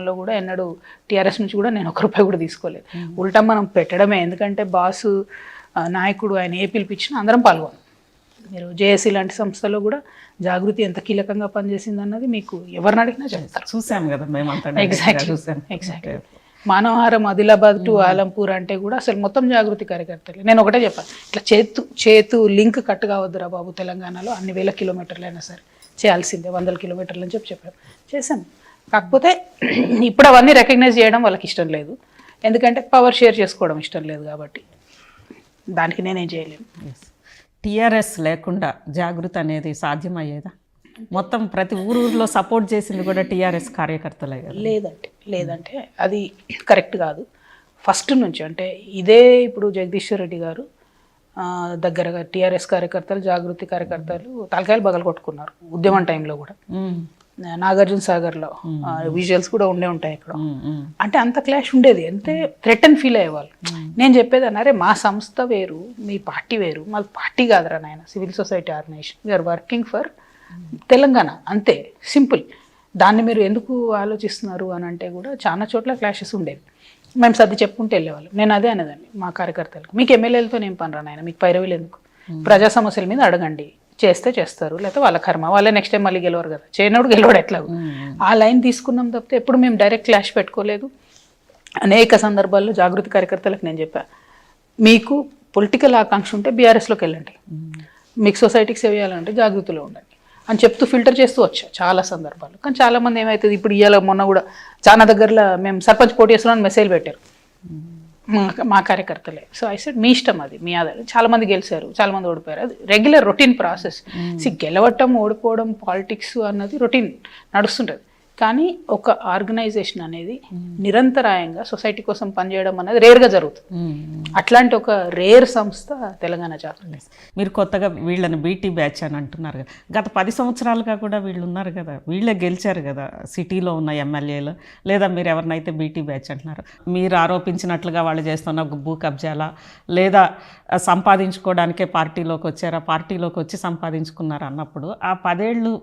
లో కూడా ఎన్నడూ టీఆర్ఎస్ నుంచి కూడా నేను ₹1 కూడా తీసుకోలేదు. ఉల్టా మనం పెట్టడమే. ఎందుకంటే బాసు నాయకుడు ఆయన ఏ పిలిపించినా అందరం పాల్గొన్నాం. మీరు జేఏసీ లాంటి సంస్థలో కూడా జాగృతి ఎంత కీలకంగా పనిచేసింది అన్నది మీకు ఎవరిని అడిగినా చెప్తారు. చూసాం కదా మేమంతా. ఎగ్జాక్ట్లీ. మానవహారం ఆదిలాబాద్ టు ఆలంపూర్ అంటే కూడా అసలు మొత్తం జాగృతి కార్యకర్తలు. నేను ఒకటే చెప్పాను, ఇట్లా చేతు లింక్ కట్ కావద్దురా బాబు, తెలంగాణలో అన్ని వేల కిలోమీటర్లైనా సరే చేయాల్సిందే, 100 కిలోమీటర్లు అని చెప్పాను. చేశాను. కాకపోతే ఇప్పుడు అవన్నీ రికగ్నైజ్ చేయడం వాళ్ళకి ఇష్టం లేదు, ఎందుకంటే పవర్ షేర్ చేసుకోవడం ఇష్టం లేదు కాబట్టి దానికి నేనేం చేయలేను. టీఆర్ఎస్ లేకుండా జాగృతి అనేది సాధ్యమయ్యేదా? మొత్తం ప్రతి ఊరిలో సపోర్ట్ చేసింది కూడా టీఆర్ఎస్ కార్యకర్తలే కదా. లేదంటే అది కరెక్ట్ కాదు. ఫస్ట్ నుంచి అంటే ఇదే ఇప్పుడు జగదీశ్వర్ రెడ్డి గారు దగ్గరగా టీఆర్ఎస్ కార్యకర్తలు, జాగృతి కార్యకర్తలు తలకాయలు బగలు కొట్టుకున్నారు ఉద్యమం టైంలో కూడా. నాగార్జున సాగర్లో విజువల్స్ కూడా ఉంటాయి ఇక్కడ. అంటే అంత క్లాష్ ఉండేది, అంటే థ్రెట్ అని ఫీల్ అయ్యేవాళ్ళు. నేను చెప్పేది అన్నారే, మా సంస్థ వేరు, మీ పార్టీ వేరు. మా పార్టీ కాదురా నాయన, civil society organisation, we are working for Telangana, అంతే సింపుల్. దాన్ని మీరు ఎందుకు ఆలోచిస్తున్నారు అని అంటే కూడా చాలా చోట్ల క్లాషెస్ ఉండేవి. మేము సర్ది చెప్పుకుంటూ వెళ్ళేవాళ్ళం. నేను అదే అనేదాన్ని మా కార్యకర్తలకు, మీకు ఎమ్మెల్యేలతో ఏం పని రా నాయన, మీకు పైరవీలు ఎందుకు, ప్రజా సమస్యల మీద అడగండి, చేస్తే చేస్తారు, లేకపోతే వాళ్ళ కర్మ, వాళ్ళే నెక్స్ట్ టైం మళ్ళీ గెలవరు కదా, చేయనోడు గెలవడు ఎట్లాగో. ఆ లైన్ తీసుకున్నాం తప్పితే ఎప్పుడు మేము డైరెక్ట్ క్లాష్ పెట్టుకోలేదు. అనేక సందర్భాల్లో జాగృతి కార్యకర్తలకు నేను చెప్పాను, మీకు పొలిటికల్ ఆకాంక్ష ఉంటే బీఆర్ఎస్లోకి వెళ్ళండి, మీకు సొసైటీకి సేవ చేయాలంటే జాగృతిలో ఉండండి అని చెప్తూ ఫిల్టర్ చేస్తూ వచ్చా చాలా సందర్భాలు. కానీ చాలామంది ఏమవుతుంది, ఇప్పుడు ఇవాళ మొన్న కూడా చాలా దగ్గరలో మేము సర్పంచ్ పోటీ చేస్తున్నాం మెసేజ్ పెట్టారు మా కార్యకర్తలే. సో ఐ సెడ్ మీ ఇష్టం, అది మీ ఆధారం. చాలామంది గెలిచారు, చాలామంది ఓడిపోయారు, అది రెగ్యులర్ రొటీన్ ప్రాసెస్. గెలవటం ఓడిపోవడం పాలిటిక్స్ అన్నది రొటీన్ నడుస్తుంటుంది. కానీ ఒక ఆర్గనైజేషన్ అనేది నిరంతరాయంగా సొసైటీ కోసం పనిచేయడం అనేది రేర్గా జరుగుతుంది. అట్లాంటి ఒక రేర్ సంస్థ తెలంగాణ జాగృతి. మీరు కొత్తగా వీళ్ళని బీటీ బ్యాచ్ అని అంటున్నారు కదా, గత 10 సంవత్సరాలుగా కూడా వీళ్ళు ఉన్నారు కదా, వీళ్ళే గెలిచారు కదా సిటీలో ఉన్న ఎమ్మెల్యేలు, లేదా మీరు ఎవరినైతే బీటీ బ్యాచ్ అంటున్నారు, మీరు ఆరోపించినట్లుగా వాళ్ళు చేస్తున్న భూ కబ్జాలా, లేదా సంపాదించుకోవడానికే పార్టీలోకి వచ్చారా, పార్టీలోకి వచ్చి సంపాదించుకున్నారు అన్నప్పుడు ఆ 10 ఏళ్ళు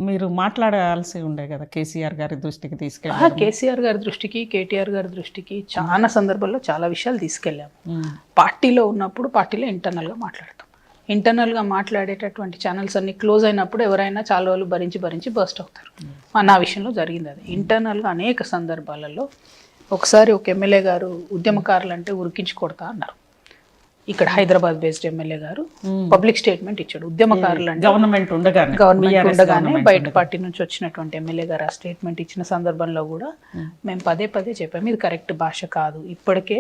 మీరు మాట్లాడాల్సి ఉండే కదా, కేసీఆర్ గారి దృష్టికి తీసుకెళ్ళి. కేసీఆర్ గారి దృష్టికి, కేటీఆర్ గారి దృష్టికి చాలా సందర్భాల్లో చాలా విషయాలు తీసుకెళ్ళాము. పార్టీలో ఉన్నప్పుడు పార్టీలో ఇంటర్నల్గా మాట్లాడతాం. ఇంటర్నల్గా మాట్లాడేటటువంటి ఛానల్స్ అన్ని క్లోజ్ అయినప్పుడు ఎవరైనా చాలా రోజులు భరించి బర్స్ట్ అవుతారు. నా విషయంలో జరిగింది అది. ఇంటర్నల్గా అనేక సందర్భాలలో ఒకసారి ఒక ఎమ్మెల్యే గారు ఉద్యమకారులు అంటే ఉరికించి కొడతా అన్నారు. ఇక్కడ హైదరాబాద్ బేస్డ్ ఎమ్మెల్యే గారు పబ్లిక్ స్టేట్మెంట్ ఇచ్చాడు. ఉద్యమకారులు అంటే గవర్నమెంట్ ఉండగానే బయట పార్టీ నుంచి వచ్చినటువంటి ఎమ్మెల్యే గారు ఆ స్టేట్మెంట్ ఇచ్చిన సందర్భంలో కూడా మేము పదే చెప్పాము, ఇది కరెక్ట్ భాష కాదు, ఇప్పటికే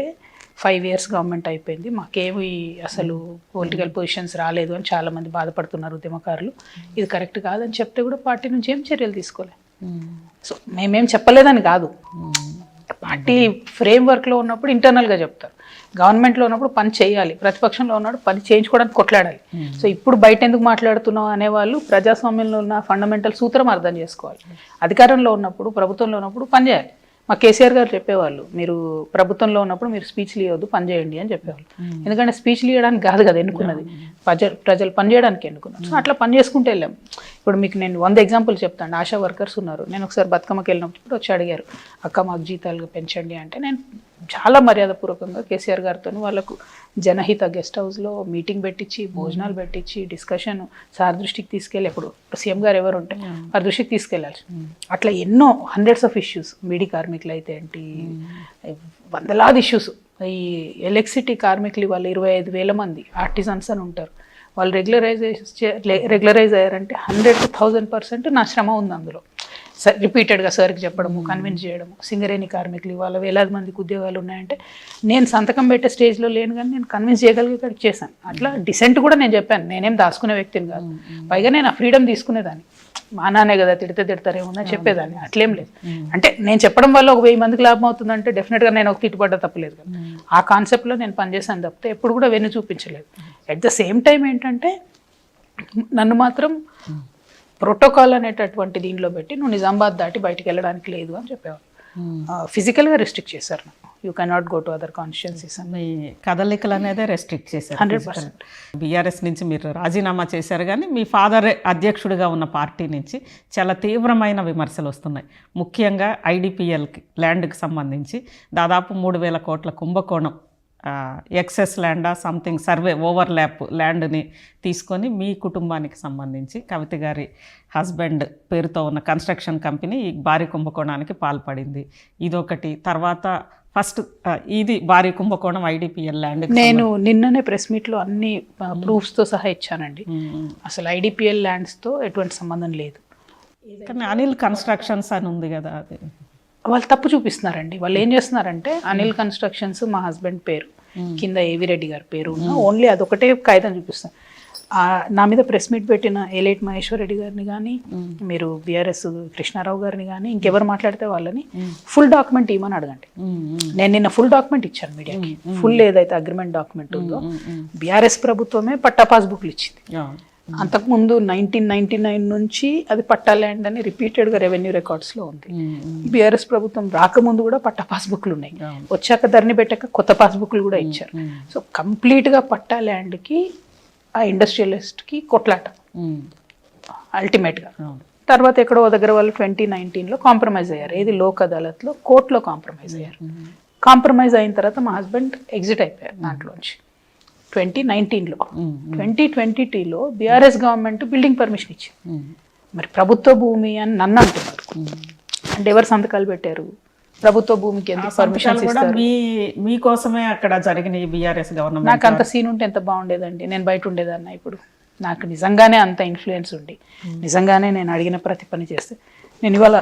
5 years గవర్నమెంట్ అయిపోయింది, మాకేమి అసలు పొలిటికల్ పొజిషన్స్ రాలేదు అని చాలా మంది బాధపడుతున్నారు ఉద్యమకారులు, ఇది కరెక్ట్ కాదని చెప్తే కూడా పార్టీ నుంచి ఏం చర్యలు తీసుకోలేదు. సో మేమేం చెప్పలేదని కాదు, పార్టీ ఫ్రేమ్ వర్క్లో ఉన్నప్పుడు ఇంటర్నల్గా చెప్తారు, గవర్నమెంట్లో ఉన్నప్పుడు పని చేయాలి, ప్రతిపక్షంలో ఉన్నప్పుడు పని చేయించుకోవడానికి కొట్లాడాలి. సో ఇప్పుడు బయట ఎందుకు మాట్లాడుతున్నావు అనేవాళ్ళు ప్రజాస్వామ్యంలో ఉన్న ఫండమెంటల్ సూత్రం అర్థం చేసుకోవాలి. అధికారంలో ఉన్నప్పుడు, ప్రభుత్వంలో ఉన్నప్పుడు పని చేయాలి. మా కేసీఆర్ గారు చెప్పేవాళ్ళు, మీరు ప్రభుత్వంలో ఉన్నప్పుడు మీరు స్పీచ్లు ఇవ్వద్దు, పని చేయండి అని చెప్పేవాళ్ళు. ఎందుకంటే స్పీచ్లు ఇవ్వడానికి కాదు కదా ఎన్నుకున్నది, ప్రజలు పని చేయడానికి ఎన్నుకున్నారు. సో అట్లా పని చేసుకుంటూ వెళ్ళాం. ఇప్పుడు మీకు నేను 100 examples చెప్తాను. ఆశా వర్కర్స్ ఉన్నారు. నేను ఒకసారి బతుకమ్మకి వెళ్ళినప్పుడు వచ్చి అడిగారు, అక్క మాకు జీతాలు పెంచండి అంటే, నేను చాలా మర్యాదపూర్వకంగా కేసీఆర్ గారితో వాళ్ళకు జనహిత గెస్ట్ హౌస్లో మీటింగ్ పెట్టించి, భోజనాలు పెట్టించి, డిస్కషన్ సార్ దృష్టికి తీసుకెళ్ళి, ఇప్పుడు సీఎం గారు ఎవరు ఉంటే వారి దృష్టికి తీసుకెళ్ళాలి. అట్లా ఎన్నో hundreds of issues, బీడీ కార్మికులు అయితే ఏంటి, వందలాది ఇష్యూస్. ఈ ఎలక్ట్రిసిటీ కార్మికులు వాళ్ళు 25,000 మంది ఆర్టిజన్స్ అని ఉంటారు. వాళ్ళు రెగ్యులరైజ్ అయ్యారంటే 100 to 1000% నా శ్రమ ఉంది అందులో. రిపీటెడ్గా సార్కి చెప్పడము, కన్విన్స్ చేయడము. సింగరేణి కార్మికులు ఇవాళ వేలాది మందికి ఉద్యోగాలు ఉన్నాయంటే నేను సంతకం పెట్టే స్టేజ్లో లేను, కానీ నేను కన్విన్స్ చేయగలిగేటట్టు చేశాను. అట్లా డిసెంట్ కూడా నేను చెప్పాను, నేనేం దాచుకునే వ్యక్తిని కాదు. పైగా నేను ఆ ఫ్రీడమ్ తీసుకునేదాన్ని. మా నాన్నే కదా తిడతారేమో అని చెప్పేదాన్ని, అట్లేం లేదు. అంటే నేను చెప్పడం వల్ల ఒక 1000 మందికి లాభం అవుతుందంటే డెఫినెట్గా నేను ఒక తిట్టుబడ్డ తప్పలేదు కదా. ఆ కాన్సెప్ట్లో నేను పనిచేశాను తప్పితే ఎప్పుడు కూడా వెన్ను చూపించలేదు. అట్ ద సేమ్ టైం ఏంటంటే నన్ను మాత్రం ప్రోటోకాల్ అనేటటువంటి దీనిలో పెట్టి నువ్వు నిజామాబాద్ దాటి బయటికి వెళ్ళడానికి లేదు అని చెప్పేవాళ్ళు. ఫిజికల్గా రెస్ట్రిక్ట్ చేశారు నాకు. You cannot go to other constituencies అని. మీ కదలికలు అనేది రెస్ట్రిక్ట్ చేశారు. 100%. బీఆర్ఎస్ నుంచి మీరు రాజీనామా చేశారు, కానీ మీ ఫాదర్ అధ్యక్షుడిగా ఉన్న పార్టీ నుంచి చాలా తీవ్రమైన విమర్శలు వస్తున్నాయి. ముఖ్యంగా ఐడిపిఎల్కి ల్యాండ్కి సంబంధించి దాదాపు 3,000 కోట్ల కుంభకోణం, ఎక్సెస్ ల్యాండా సంథింగ్ సర్వే ఓవర్ల్యాప్ ల్యాండ్ని తీసుకొని మీ కుటుంబానికి సంబంధించి కవిత గారి హస్బెండ్ పేరుతో ఉన్న కన్స్ట్రక్షన్ కంపెనీ ఈ భారీ కుంభకోణానికి పాల్పడింది. ఇదొకటి. తర్వాత ఫస్ట్ ఇది భారీ కుంభకోణం ఐడిపిఎల్ ల్యాండ్. నేను నిన్ననే ప్రెస్ మీట్లో అన్ని ప్రూఫ్స్తో సహా ఇచ్చానండి. అసలు ఐడిపిఎల్ ల్యాండ్స్తో ఎటువంటి సంబంధం లేదు. కానీ అనిల్ కన్స్ట్రక్షన్స్ అని ఉంది కదా, అది వాళ్ళు తప్పు చూపిస్తున్నారండి. వాళ్ళు ఏం చేస్తున్నారంటే అనిల్ కన్స్ట్రక్షన్స్ మా హస్బెండ్ పేరు కింద ఏవి రెడ్డి గారి పేరు ఉన్న ఓన్లీ అదొకటే కాగితం చూపిస్తారు. నా మీద ప్రెస్ మీట్ పెట్టిన ఏలేటి మహేశ్వర్ రెడ్డి గారిని కానీ, మీరు బీఆర్ఎస్ కృష్ణారావు గారిని కానీ, ఇంకెవరు మాట్లాడితే వాళ్ళని ఫుల్ డాక్యుమెంట్ ఇవ్వమని అడగండి. నేను నిన్న ఫుల్ డాక్యుమెంట్ ఇచ్చాను మీడియాకి. ఫుల్ ఏదైతే అగ్రిమెంట్ డాక్యుమెంట్ ఉందో బీఆర్ఎస్ ప్రభుత్వమే పట్టా పాస్బుక్లు ఇచ్చింది. అంతకుముందు 1999 నుంచి అది పట్టా ల్యాండ్ అని రిపీటెడ్గా రెవెన్యూ రికార్డ్స్లో ఉంది. బీఆర్ఎస్ ప్రభుత్వం రాకముందు కూడా పట్టా పాస్బుక్లు ఉన్నాయి, వచ్చాక ధరణి పెట్టాక కొత్త పాస్బుక్లు కూడా ఇచ్చారు. సో కంప్లీట్గా పట్టా ల్యాండ్కి ఆ ఇండస్ట్రియలిస్ట్కి కొట్లాట అల్టిమేట్గా. తర్వాత ఎక్కడో దగ్గర వాళ్ళు 2019లో కాంప్రమైజ్ అయ్యారు. ఏది లోక్ అదాలత్లో కోర్టులో కాంప్రమైజ్ అయ్యారు. కాంప్రమైజ్ అయిన తర్వాత మా హస్బెండ్ ఎగ్జిట్ అయిపోయారు దాంట్లోంచి 2019లో. 2022లో బీఆర్ఎస్ గవర్నమెంట్ బిల్డింగ్ పర్మిషన్ ఇచ్చింది. మరి ప్రభుత్వ భూమి అని నన్ను అంటున్నారు. అంటే ఎవరు సంతకాలు పెట్టారు? ప్రభుత్వ భూమికి ఎందుకు పర్మిషన్ ఇస్తారు? మీకోసమే అక్కడ జరిగిన బీఆర్ఎస్ గవర్నమెంట్. నాకు అంత సీన్ ఉంటే ఎంత బాగుండేదండి. నేను బయట ఉండేదన్న. ఇప్పుడు నాకు నిజంగానే అంత ఇన్ఫ్లుయెన్స్ ఉండి నిజంగానే నేను అడిగిన ప్రతి పని చేస్తే నేను ఇవాళ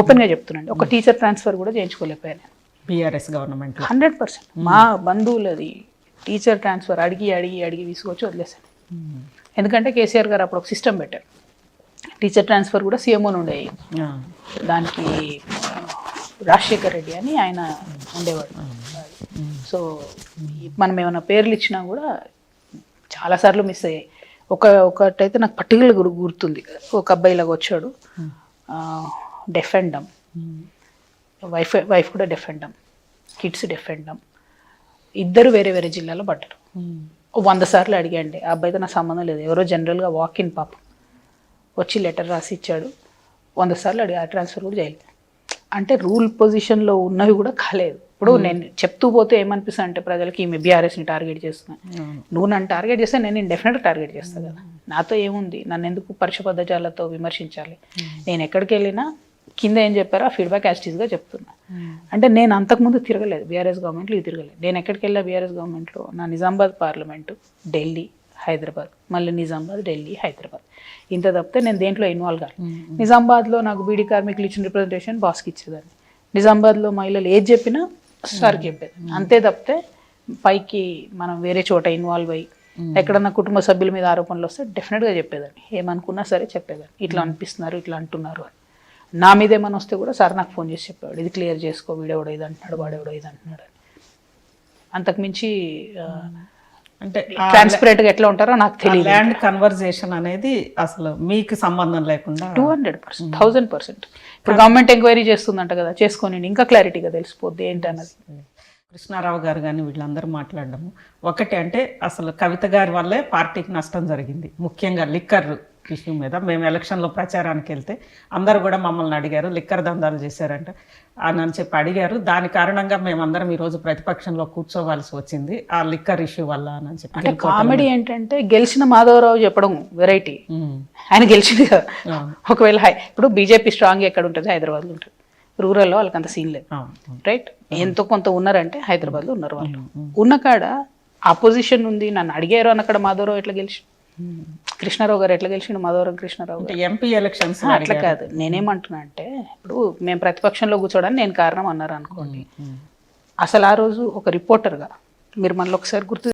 ఓపెన్గా చెప్తున్నాను, ఒక టీచర్ ట్రాన్స్ఫర్ కూడా చేయించుకోలేకపోయాను బీఆర్ఎస్ గవర్నమెంట్. 100%. మా బంధువులది టీచర్ ట్రాన్స్ఫర్ అడిగి అడిగి అడిగి విసుకొచ్చి వదిలేశాను. ఎందుకంటే కేసీఆర్ గారు అప్పుడు ఒక సిస్టమ్ పెట్టారు. టీచర్ ట్రాన్స్ఫర్ కూడా సీఎంఓ నుండి అయ్యింది. దానికి రాజశేఖర్ రెడ్డి అని ఆయన ఉండేవాడు. సో మనం ఏమైనా పేర్లు ఇచ్చినా కూడా చాలాసార్లు మిస్ అయ్యాయి. ఒకటైతే నాకు పర్టికులర్ గుర్తుంది. ఒక అబ్బాయిలాగా వచ్చాడు, డెఫ్ అండ్ డమ్, వైఫ్ కూడా deaf and dumb, kids deaf and dumb, ఇద్దరు వేరే వేరే జిల్లాలో పడ్డారు. 100 సార్లు అడిగాండి. ఆ అబ్బాయితో నా సంబంధం లేదు, ఎవరో జనరల్గా వాక్ ఇన్ పాపం వచ్చి లెటర్ రాసి ఇచ్చాడు. 100 సార్లు అడిగి ఆ ట్రాన్స్ఫర్ కూడా చేయలేదు. అంటే రూల్ పొజిషన్లో ఉన్నవి కూడా కాలేదు. ఇప్పుడు నేను చెప్తూ పోతే ఏమనిపిస్తుంది అంటే ప్రజలకి ఈమె బీఆర్ఎస్ని టార్గెట్ చేస్తున్నాను. నువ్వు నన్ను టార్గెట్ చేస్తే నేను డెఫినెట్గా టార్గెట్ చేస్తాను కదా. నాతో ఏముంది, నన్ను ఎందుకు పరుష పద్ధజాలతో విమర్శించాలి? నేను ఎక్కడికి వెళ్ళినా కింద ఏం చెప్పారో ఆ ఫీడ్బ్యాక్ యాస్టీస్గా చెప్తున్నా. అంటే నేను అంతకుముందు తిరగలేదు బీఆర్ఎస్ గవర్నమెంట్లో, ఇది తిరగలేదు. నేను ఎక్కడికి వెళ్ళా బీఆర్ఎస్ గవర్నమెంట్లో, నా నిజామాబాద్ పార్లమెంటు, ఢిల్లీ, హైదరాబాద్, మళ్ళీ నిజామాబాద్, ఢిల్లీ, హైదరాబాద్, ఇంత తప్పితే నేను దేంట్లో ఇన్వాల్వ్ కాదు. నిజామాబాద్లో నాకు బీడీ కార్మికులు ఇచ్చిన రిప్రజెంటేషన్ బాస్కి ఇచ్చేదాన్ని. నిజామాబాద్లో మహిళలు ఏది చెప్పినా సార్కి చెప్పేది. అంతే తప్పితే పైకి మనం వేరే చోట ఇన్వాల్వ్ అయ్యి ఎక్కడన్నా కుటుంబ సభ్యుల మీద ఆరోపణలు వస్తే డెఫినెట్గా చెప్పేదాన్ని. ఏమనుకున్నా సరే చెప్పేదాన్ని, ఇట్లా అనిపిస్తున్నారు, ఇట్లా అంటున్నారు అని. నా మీద ఏమైనా వస్తే కూడా సార్ నాకు ఫోన్ చేసి చెప్పేవాడు, ఇది క్లియర్ చేసుకో, వీడెవడో ఇది అంటున్నాడు, వాడెవడో ఇది అంటున్నాడు అని. అంతకుమించి అంటే ట్రాన్స్పరెంట్గా ఎట్లా ఉంటారో నాకు తెలియదు. ల్యాండ్ కన్వర్జేషన్ అనేది అసలు మీకు సంబంధం లేకుండా 200%, 1000%. ఇప్పుడు గవర్నమెంట్ ఎంక్వైరీ చేస్తుందంట కదా, చేసుకొని ఇంకా క్లారిటీగా తెలిసిపోద్ది ఏంటన్నది. కృష్ణారావు గారు కానీ వీళ్ళందరూ మాట్లాడడము ఒకటి. అంటే అసలు కవిత గారి వల్లే పార్టీకి నష్టం జరిగింది, ముఖ్యంగా లిక్కర్ ఇష్యూ మీద. మేము ఎలక్షన్లో ప్రచారానికి వెళ్తే అందరూ కూడా మమ్మల్ని అడిగారు, లిక్కర్ దందాలు చేశారంట అని చెప్పి అడిగారు. దాని కారణంగా మేమందరం ఈరోజు ప్రతిపక్షంలో కూర్చోవాల్సి వచ్చింది ఆ లిక్కర్ ఇష్యూ వల్ల అని చెప్పి. అంటే కామెడీ ఏంటంటే గెలిచిన మాధవరావు చెప్పడం వెరైటీ, ఆయన గెలిచింది కదా. ఒకవేళ ఇప్పుడు బీజేపీ స్ట్రాంగ్ ఎక్కడ ఉంటుంది? హైదరాబాద్లో ఉంటుంది. రూరల్లో వాళ్ళకి అంత సీన్ లేదు, రైట్? ఎంతో కొంత ఉన్నారంటే హైదరాబాద్లో ఉన్నారు వాళ్ళు. ఉన్న కాడ ఆపోజిషన్ ఉంది, నన్ను అడిగారు అన్నక్కడ మాధవరావు ఎట్లా గెలిచి, కృష్ణారావు గారు ఎట్లా గెలిచిండు? మాధవరావు కృష్ణారావు ఎంపీ ఎలక్షన్స్ అట్లా కాదు. నేనేమంటున్నా అంటే ఇప్పుడు మేము ప్రతిపక్షంలో కూర్చోడానికి నేను కారణం అన్నారు అనుకోండి. అసలు ఆ రోజు ఒక రిపోర్టర్గా మీరు మనలో ఒకసారి గుర్తు